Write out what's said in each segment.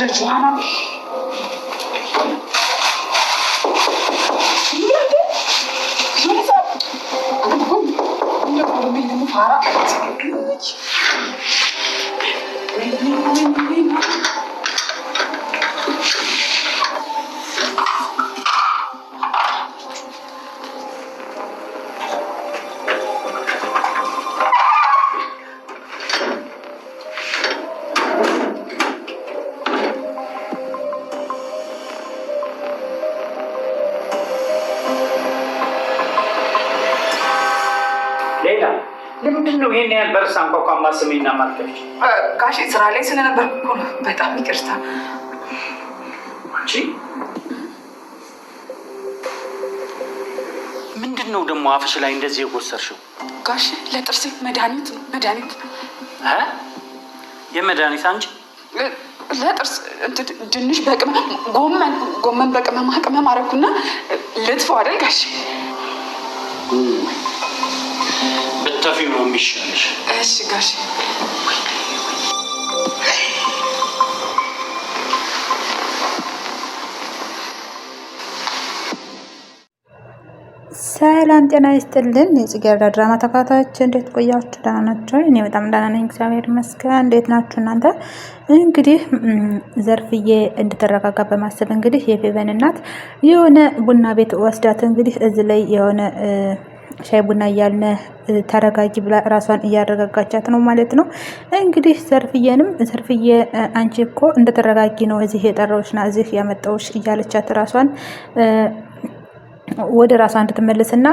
Johanna. ለምንድን ነው ይሄን ያህል በርሳ እንኳን ማስመኝና ማልተሽ? ጋሽ ስራ ላይ ስለነበርኩ ነው። በጣም ይቅርታ። አንቺ ምንድን ነው ደግሞ አፍሽ ላይ እንደዚህ የጎሰርሽው? ጋሽ ለጥርሴ መድኃኒት ነው። መድኃኒት የመድኃኒት አንቺ ለጥርስ ድንች በቅመም ጎመን በቅመም ቅመም አደረኩና ልጥፈው አይደል ጋሽ? ብትተፊ ነው የሚሻልሽ። እሺ ጋሽ። ሰላም ጤና ይስጥልን። የጽጌረዳ ድራማ ተከታታዮች እንዴት ቆያችሁ? ደህና ናችሁ? እኔ በጣም ደህና ነኝ፣ እግዚአብሔር ይመስገን። እንዴት ናችሁ እናንተ? እንግዲህ ዘርፍዬ እንድትረጋጋ በማሰብ እንግዲህ የፌቨን እናት የሆነ ቡና ቤት ወስዳት እንግዲህ እዚህ ላይ የሆነ ሻይ ቡና እያልን ተረጋጊ ብላ ራሷን እያረጋጋቻት ነው ማለት ነው። እንግዲህ ዘርፍዬ አንቺ እኮ እንደተረጋጊ ነው እዚህ የጠራውሽና እዚህ ያመጣውሽ እያለቻት ራሷን ወደ ራሷ እንድትመለስና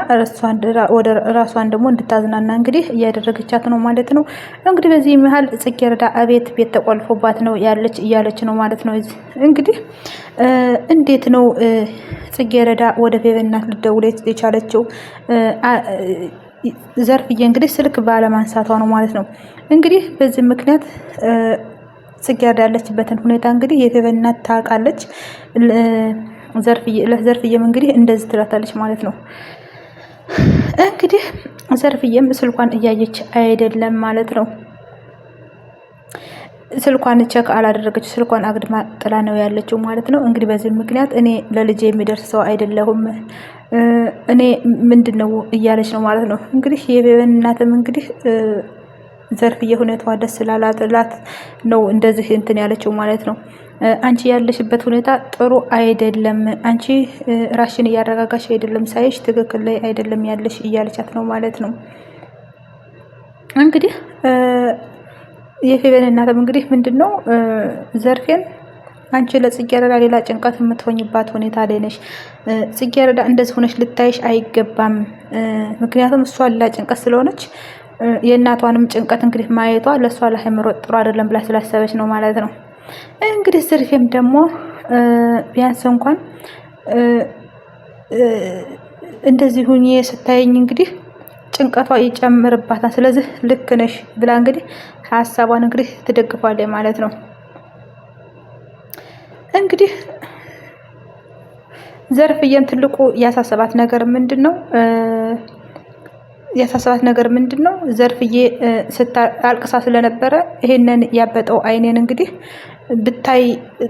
ወደ ራሷን ደግሞ እንድታዝናና እንግዲህ እያደረገቻት ነው ማለት ነው። እንግዲህ በዚህ መሀል ጽጌረዳ ቤት ተቆልፎባት ነው እያለች ነው ማለት ነው። እንግዲህ እንዴት ነው ጽጌረዳ ወደ ፌቨን እናት ልትደውል የቻለችው? ዘርፍዬ እንግዲህ ስልክ ባለማንሳቷ ነው ማለት ነው። እንግዲህ በዚህ ምክንያት ጽጌረዳ ያለችበትን ሁኔታ እንግዲህ የፌቨን እናት ታውቃለች። ዘርፍዬም እንግዲህ እንደዚህ ትላታለች ማለት ነው። እንግዲህ ዘርፍዬም ስልኳን እያየች አይደለም ማለት ነው። ስልኳን ቸክ አላደረገች፣ ስልኳን አግድማ ጥላ ነው ያለችው ማለት ነው። እንግዲህ በዚህ ምክንያት እኔ ለልጄ የሚደርስ ሰው አይደለሁም እኔ ምንድነው እያለች ነው ማለት ነው። እንግዲህ የፌቨን እናትም እንግዲህ ዘርፍዬ ሁኔታዋ ደስ ስላላት ነው እንደዚህ እንትን ያለችው ማለት ነው። አንቺ ያለሽበት ሁኔታ ጥሩ አይደለም፣ አንቺ ራሽን እያረጋጋሽ አይደለም፣ ሳይሽ ትክክል ላይ አይደለም ያለሽ እያለቻት ነው ማለት ነው። እንግዲህ የፌቨን እናትም እንግዲህ ምንድነው ዘርፌን አንቺ ለጽጌረዳ ሌላ ጭንቀት የምትሆኝባት ሁኔታ ላይ ነሽ። ጽጌረዳ እንደዚህ ሆነሽ ልታይሽ አይገባም፣ ምክንያቱም እሷ ሌላ ጭንቀት ስለሆነች የእናቷንም ጭንቀት እንግዲህ ማየቷ ለእሷ ለአይምሮ ጥሩ አይደለም ብላ ስላሰበች ነው ማለት ነው። እንግዲህ ዘርፌም ደግሞ ቢያንስ እንኳን እንደዚህ ሁኜ ስታየኝ እንግዲህ ጭንቀቷ ይጨምርባታል፣ ስለዚህ ልክ ነሽ ብላ እንግዲህ ሀሳቧን እንግዲህ ትደግፋለች ማለት ነው። እንግዲህ ዘርፍዬም ትልቁ ያሳሰባት ነገር ምንድነው? ዘርፍዬ አልቅሳ ስለነበረ ይሄንን ያበጠው አይኔን እንግዲህ ብታይ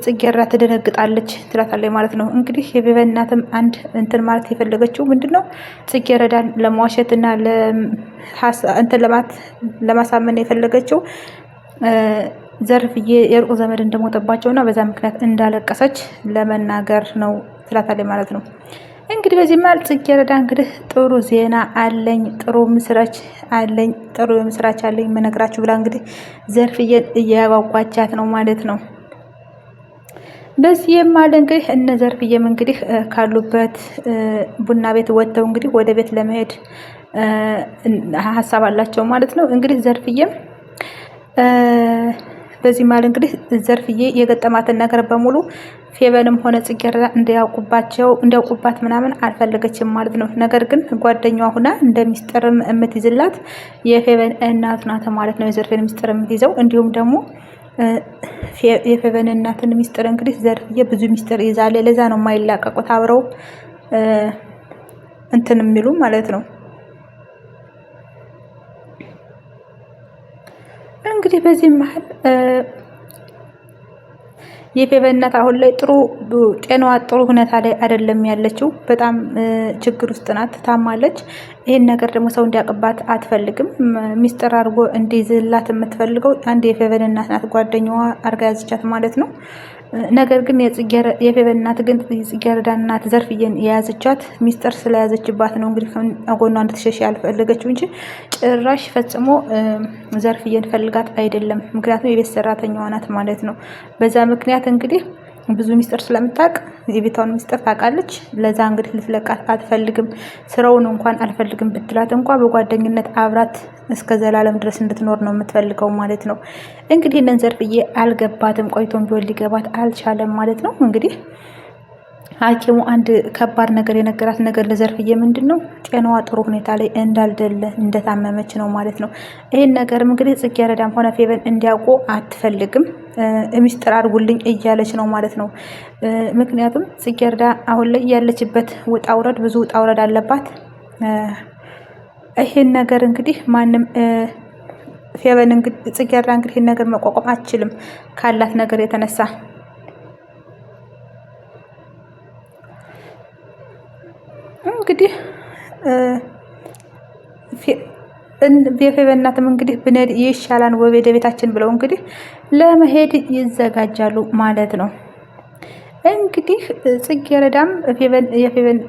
ጽጌረዳ ትደነግጣለች ትላታለች ማለት ነው። እንግዲህ የፌቨን እናትም አንድ እንትን ማለት የፈለገችው ምንድነው ጽጌረዳን ለማዋሸትና ለማሳመን የፈለገችው ዘርፍዬ የሩቅ ዘመድ እንደሞተባቸውና በዛ ምክንያት እንዳለቀሰች ለመናገር ነው ትላታለች ማለት ነው። እንግዲህ በዚህ መሀል ጽጌረዳ እንግዲህ ጥሩ ዜና አለኝ፣ ጥሩ የምስራች አለኝ መነግራችሁ ብላ እንግዲህ ዘርፍዬን እያጓጓቻት ነው ማለት ነው። በዚህ መሀል እንግዲህ እነ ዘርፍዬም እንግዲህ ካሉበት ቡና ቤት ወጥተው እንግዲህ ወደ ቤት ለመሄድ ሀሳብ አላቸው ማለት ነው። እንግዲህ ዘርፍዬም በዚህ መሀል እንግዲህ ዘርፍዬ የገጠማትን ነገር በሙሉ ፌቨንም ሆነ ጽጌረዳ እንዲያውቁባት ምናምን አልፈለገችም ማለት ነው። ነገር ግን ጓደኛዋ ሁና እንደሚስጥርም የምትይዝላት የፌቨን እናት ናት ማለት ነው። የዘርፌን ሚስጥር የምትይዘው እንዲሁም ደግሞ የፌቨን እናትን ሚስጥር እንግዲህ ዘርፍዬ ብዙ ሚስጥር ይዛለ። ለዛ ነው የማይላቀቁት አብረው እንትን የሚሉ ማለት ነው። እንግዲህ በዚህ መሀል የፌቨን እናት አሁን ላይ ጥሩ ጤናዋ ጥሩ ሁኔታ ላይ አይደለም ያለችው። በጣም ችግር ውስጥ ናት፣ ታማለች። ይሄን ነገር ደግሞ ሰው እንዲያውቅባት አትፈልግም። ሚስጥር አድርጎ እንዲይዝላት የምትፈልገው አንድ የፌቨን እናት ናት፣ ጓደኛዋ አርጋ ያዝቻት ማለት ነው። ነገር ግን የፌቨን እናት ግን የጽጌረዳ እናት ዘርፍዬን የያዘቻት ሚስጥር ስለያዘችባት ነው እንግዲህ ጎኗ እንድትሸሽ ያልፈለገችው እንጂ ጭራሽ ፈጽሞ ዘርፍዬን ፈልጋት አይደለም። ምክንያቱም የቤት ሰራተኛዋ ናት ማለት ነው። በዛ ምክንያት እንግዲህ ብዙ ሚስጥር ስለምታውቅ የቤቷን ሚስጥር ታውቃለች። ለዛ እንግዲህ ልትለቃት አትፈልግም። ስራውን እንኳን አልፈልግም ብትላት እንኳን በጓደኝነት አብራት እስከ ዘላለም ድረስ እንድትኖር ነው የምትፈልገው ማለት ነው። እንግዲህ እነን ዘርፍዬ አልገባትም፣ ቆይቶም ቢሆን ሊገባት አልቻለም ማለት ነው። እንግዲህ ሐኪሙ አንድ ከባድ ነገር የነገራት ነገር ለዘርፍዬ ምንድን ነው ጤናዋ ጥሩ ሁኔታ ላይ እንዳልደለ እንደታመመች ነው ማለት ነው። ይሄን ነገርም እንግዲህ ጽጌረዳም ሆነ ፌቨን እንዲያውቁ አትፈልግም። ሚስጥር አድርጉልኝ እያለች ነው ማለት ነው። ምክንያቱም ጽጌረዳ አሁን ላይ ያለችበት ውጣ ውረድ ብዙ ውጣ ውረድ አለባት። ይሄን ነገር እንግዲህ ማንም ፌቨን እንግዲህ ጽጌረዳ እንግዲህ ይሄን ነገር መቋቋም አትችልም ካላት ነገር የተነሳ እንግዲህ የፌቨን እናትም እንግዲህ ብንሄድ ይሻላል ወደ ቤታችን ብለው እንግዲህ ለመሄድ ይዘጋጃሉ ማለት ነው። እንግዲህ ጽጌረዳም የፌቨን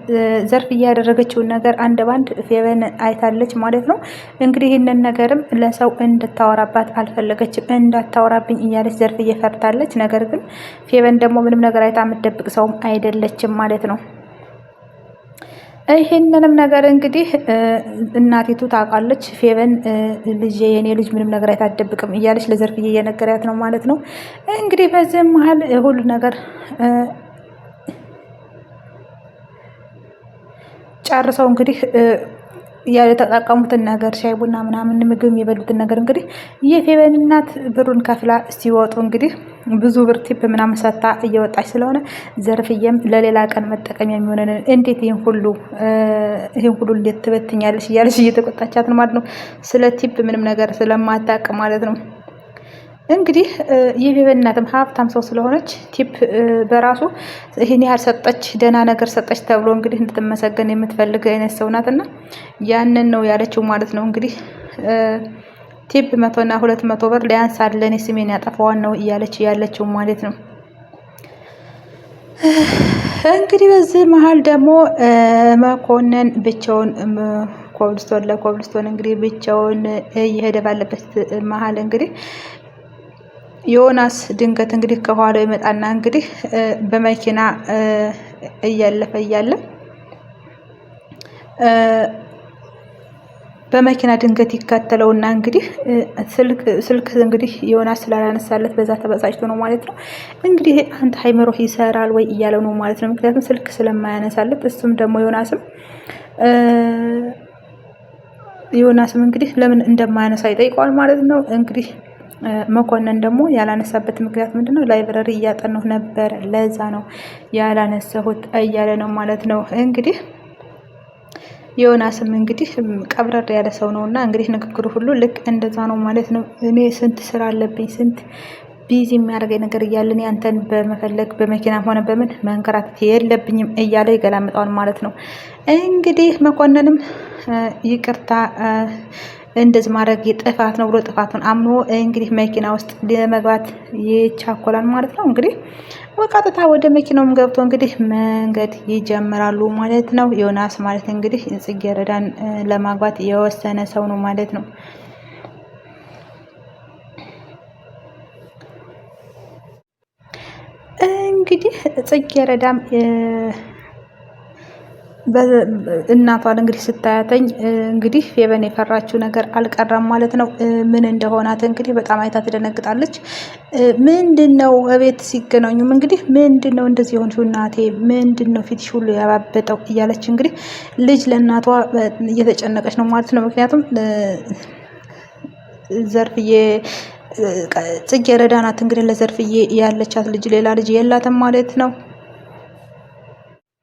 ዘርፍዬ ያደረገችውን ነገር አንድ ባንድ ፌቨን አይታለች ማለት ነው። እንግዲህ ይህንን ነገርም ለሰው እንድታወራባት አልፈለገችም። እንዳታወራብኝ እያለች ዘርፍዬ ፈርታለች። ነገር ግን ፌቨን ደግሞ ምንም ነገር አይታ የምትደብቅ ሰውም አይደለችም ማለት ነው። ይሄንንም ነገር እንግዲህ እናቲቱ ታውቃለች። ፌቨን ልጄ የኔ ልጅ ምንም ነገር አይታደብቅም እያለች ለዘርፍዬ እየነገራት ነው ማለት ነው። እንግዲህ በዚህ መሀል ሁሉ ነገር ጨርሰው እንግዲህ የተጠቀሙትን ነገር ሻይ ቡና ምናምን ምግብ የበሉትን ነገር እንግዲህ የፌቨን እናት ብሩን ከፍላ ሲወጡ እንግዲህ ብዙ ብር ቲፕ ምናምን ሰታ እየወጣች ስለሆነ ዘርፍዬም ለሌላ ቀን መጠቀሚያ የሚሆነን እንዴት ይሄን ሁሉ እንዴት ትበትኛለሽ እያለች እየተቆጣቻት ነው ማለት ነው። ስለ ቲፕ ምንም ነገር ስለማታውቅ ማለት ነው። እንግዲህ የፌቨን እናትም ሀብታም ሰው ስለሆነች ቲፕ በራሱ ይሄን ያህል ሰጠች፣ ደህና ነገር ሰጠች ተብሎ እንግዲህ እንድትመሰገን የምትፈልግ አይነት ሰው ናትና ያንን ነው ያለችው ማለት ነው። እንግዲህ ቲፕ 100 እና 200 ብር ሊያንሳል ለኔ ስሜን ያጠፋዋን ነው እያለች ያለችው ማለት ነው። እንግዲህ በዚህ መሀል ደግሞ መኮንን ብቻውን ኮብልስቶን እንግዲህ ብቻውን እየሄደ ባለበት መሀል እንግዲህ ዮናስ ድንገት እንግዲህ ከኋላው ይመጣና እንግዲህ በመኪና እያለፈ እያለ በመኪና ድንገት ይከተለውና እንግዲህ ስልክ እንግዲህ ዮናስ ስላላነሳለት በዛ ተበሳጭቶ ነው ማለት ነው። እንግዲህ አንተ ሃይመሮህ ይሰራል ወይ እያለው ነው ማለት ነው። ምክንያቱም ስልክ ስለማያነሳለት እሱም ደግሞ ዮናስም እንግዲህ ለምን እንደማያነሳ ይጠይቀዋል ማለት ነው። እንግዲህ መኮንን ደግሞ ያላነሳበት ምክንያት ምንድነው? ላይብረሪ እያጠናሁ ነበር ለዛ ነው ያላነሳሁት እያለ ነው ማለት ነው። እንግዲህ ዮናስም እንግዲህ ቀብረር ያለ ሰው ነውና እንግዲህ ንግግሩ ሁሉ ልክ እንደዛ ነው ማለት ነው። እኔ ስንት ስራ አለብኝ፣ ስንት ቢዚ የሚያደርገኝ ነገር እያለን ያንተን በመፈለግ በመኪና ሆነ በምን መንከራተት የለብኝም እያለ ይገላምጠዋል ማለት ነው። እንግዲህ መኮንንም ይቅርታ እንደዚህ ማድረግ ጥፋት ነው ብሎ ጥፋቱን አምኖ እንግዲህ መኪና ውስጥ ለመግባት ይቻኮላል ማለት ነው። እንግዲህ ወቃጥታ ወደ መኪናውም ገብቶ እንግዲህ መንገድ ይጀምራሉ ማለት ነው። ዮናስ ማለት እንግዲህ ጽጌረዳን ለማግባት የወሰነ ሰው ነው ማለት ነው። እንግዲህ ጽጌረዳም እናቷን እንግዲህ ስታያተኝ እንግዲህ ፌቨን የፈራችው ነገር አልቀረም ማለት ነው። ምን እንደሆናት እንግዲህ በጣም አይታ ትደነግጣለች። ምንድነው እቤት ሲገናኙም እንግዲህ ምንድነው እንደዚህ የሆንሽው እናቴ፣ ምንድነው ፊትሽ ሁሉ ያባበጠው እያለች እንግዲህ ልጅ ለእናቷ እየተጨነቀች ነው ማለት ነው። ምክንያቱም ዘርፍዬ ጽጌረዳ ናት እንግዲህ ለዘርፍዬ ያለቻት ልጅ ሌላ ልጅ የላትም ማለት ነው።